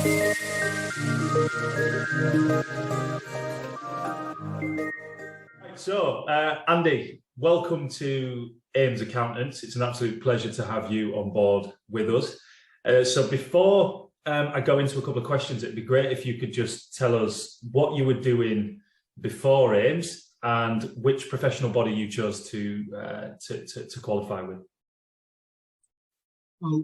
So, Andy, welcome to Ames Accountants. It's an absolute pleasure to have you on board with us. So before I go into a couple of questions, it'd be great if you could just tell us what you were doing before Ames and which professional body you chose to qualify with. Well,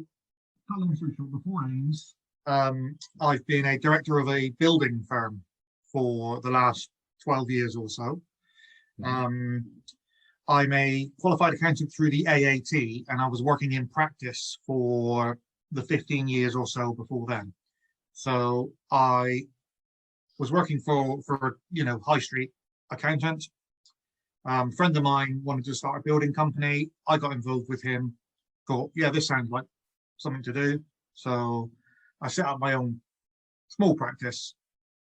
cut long story short, before Ames, I've been a director of a building firm for the last 12 years or so. I'm a qualified accountant through the AAT, and I was working in practice for the 15 years or so before then. So I was working for high street accountant. A friend of mine wanted to start a building company. I got involved with him. Thought, yeah, this sounds like something to do. So I set up my own small practice,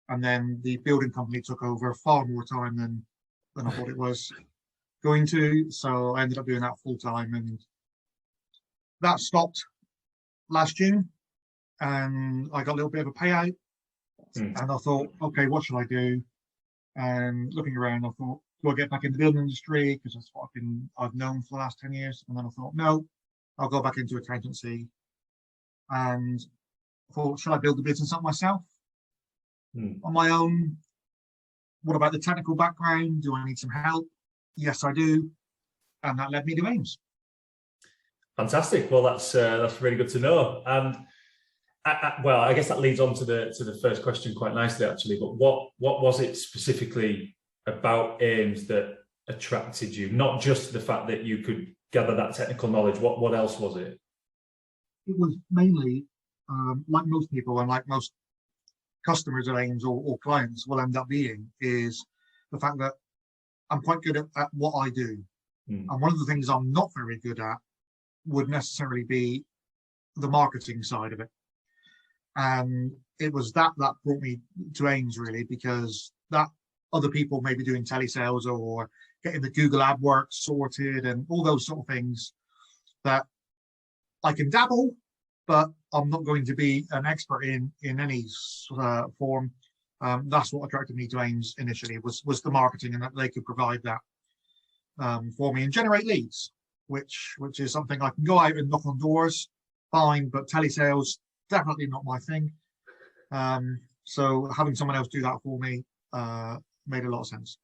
and then the building company took over far more time than I thought it was going to. So I ended up doing that full time, and that stopped last June, and I got a little bit of a payout. And I thought, okay, what should I do? And looking around, I thought, do I get back in the building industry? Because that's what I've known for the last 10 years. And then I thought, no, I'll go back into accountancy. And I thought, should I build the business up myself on my own? What about the technical background? Do I need some help? Yes, I do. And that led me to Ames. Fantastic. Well, that's really good to know. And well, I guess that leads on to the first question quite nicely, actually. But what was it specifically about Ames that attracted you? Not just the fact that you could gather that technical knowledge. What else was it? It was mainly, like most people and like most customers at Ames or clients will end up being, is the fact that I'm quite good at what I do. And one of the things I'm not very good at would necessarily be the marketing side of it. And it was that brought me to Ames, really, because that other people may be doing telesales or getting the Google AdWords sorted and all those sort of things that I can dabble, but I'm not going to be an expert in any form. That's what attracted me to Ames initially, was the marketing, and that they could provide that for me and generate leads, which is something I can go out and knock on doors, fine, but telesales, definitely not my thing. So having someone else do that for me made a lot of sense.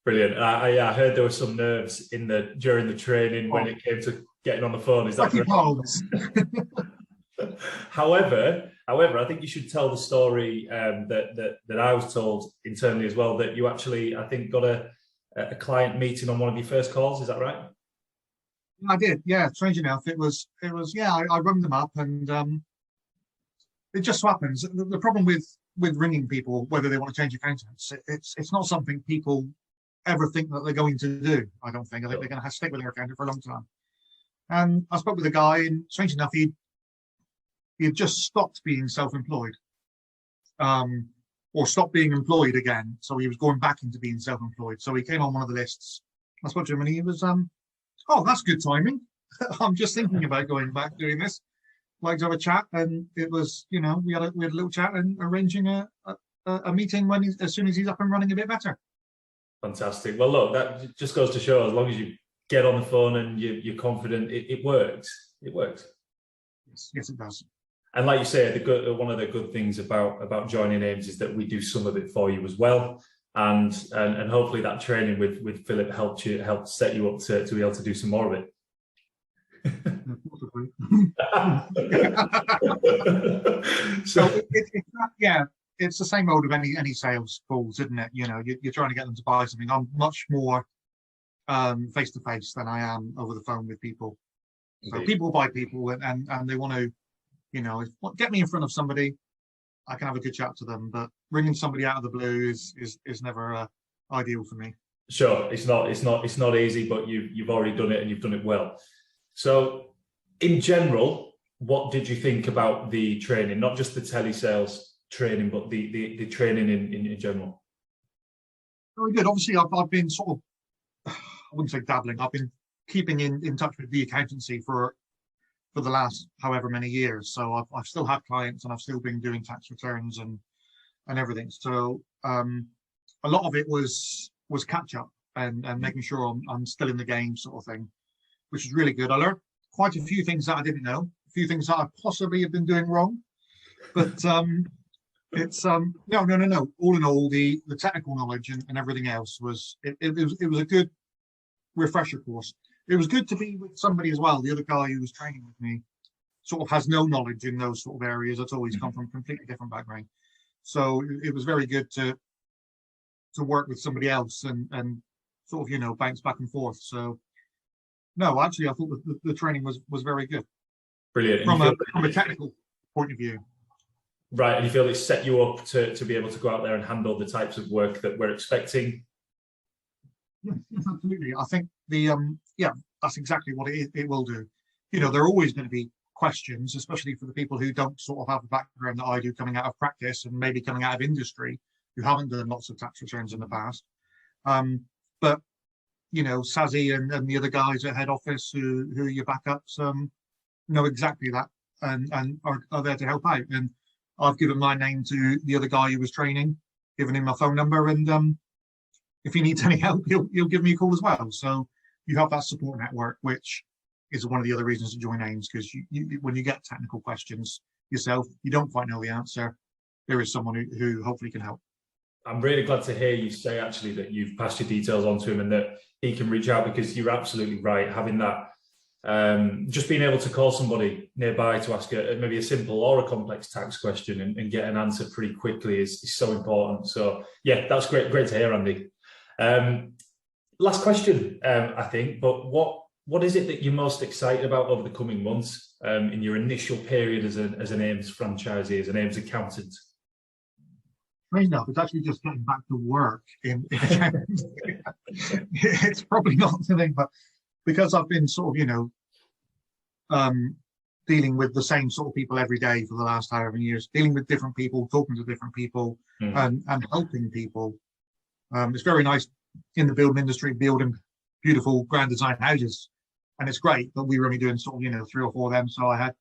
Brilliant. I heard there were some nerves during the training when it came to getting on the phone. Is that correct? However, I think you should tell the story that I was told internally as well, that you actually, I think, got a client meeting on one of your first calls. Is that right? I did. Yeah. Strange enough, it was. Yeah, I rung them up, and it just so happens. The problem with ringing people, whether they want to change accountants, it's not something people ever think that they're going to do. I don't think. I think they're going to stick with their accountant for a long time. And I spoke with a guy, and strange enough, he had just stopped being self-employed, or stopped being employed again. So he was going back into being self-employed. So he came on one of the lists. I spoke to him, and he was, oh, that's good timing. I'm just thinking about going back doing this. Like to have a chat, and it was, we had a little chat and arranging a meeting as soon as he's up and running a bit better. Fantastic. Well, look, that just goes to show, as long as you get on the phone and you're confident, it works. It works. Yes, it does. And like you say, one of the good things about joining Ames is that we do some of it for you as well. And hopefully that training with Philip helped set you up to be able to do some more of it. So it's the same mode of any sales calls, isn't it? You're trying to get them to buy something. I'm much more face to face than I am over the phone with people. So people buy people, and they want to, get me in front of somebody. I can have a good chat to them, but ringing somebody out of the blue is never ideal for me. Sure, it's not easy, but you've already done it, and you've done it well. So, in general, what did you think about the training? Not just the telesales training, but the training in general. Very good. Obviously, I've been sort of, I wouldn't say dabbling. I've been keeping in touch with the accountancy for for the last however many years. So I've still had clients, and I've still been doing tax returns and everything. So a lot of it was catch up and making sure I'm still in the game, sort of thing, which is really good. I learned quite a few things that I didn't know, a few things that I possibly have been doing wrong, but it's no. All in all, the technical knowledge and everything else was it was a good refresher course. It was good to be with somebody as well. The other guy who was training with me sort of has no knowledge in those sort of areas at all. He's come from a completely different background, so it was very good to work with somebody else and sort of bounce back and forth. So no, actually, I thought the training was very good. Brilliant. From a technical point of view. Right, and you feel it's set you up to be able to go out there and handle the types of work that we're expecting? Yes, absolutely. I think that's exactly what it will do. There are always going to be questions, especially for the people who don't sort of have the background that I do, coming out of practice and maybe coming out of industry, who haven't done lots of tax returns in the past. But Sazzy and the other guys at head office who are your backups know exactly that and are there to help out. And I've given my name to the other guy who was training, given him my phone number, and if he needs any help, he'll give me a call as well. So you have that support network, which is one of the other reasons to join AIMS, because when you get technical questions yourself, you don't quite know the answer, there is someone who hopefully can help. I'm really glad to hear you say actually that you've passed your details on to him and that he can reach out, because you're absolutely right. Having that, just being able to call somebody nearby to ask maybe a simple or a complex tax question and get an answer pretty quickly is so important. So yeah, that's great to hear, Andy. Last question, I think, but what is it that you're most excited about over the coming months in your initial period as an AIMS franchisee, as an AIMS accountant? Right now, it's actually just getting back to work in accounting. It's probably not the thing, but because I've been sort of, dealing with the same sort of people every day for the last however many years, dealing with different people, talking to different people, and helping people. It's very nice in the building industry, building beautiful grand design houses, and it's great, but we were only doing sort of 3 or 4 of them, so I had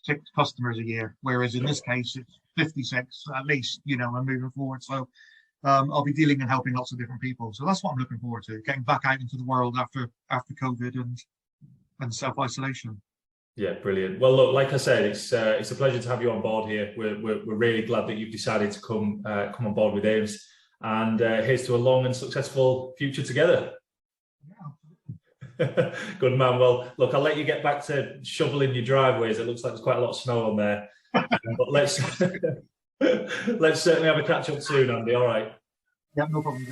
6 customers a year, whereas in this case it's 56 at least, and moving forward. So I'll be dealing and helping lots of different people. So that's what I'm looking forward to, getting back out into the world after COVID and self-isolation. Yeah, brilliant. Well, look, like I said, it's a pleasure to have you on board here. We're really glad that you've decided to come on board with AIMS, and here's to a long and successful future together. Yeah. Good man. Well, look, I'll let you get back to shoveling your driveways. It looks like there's quite a lot of snow on there. But let's certainly have a catch up soon, Andy. All right. Yeah, no problem.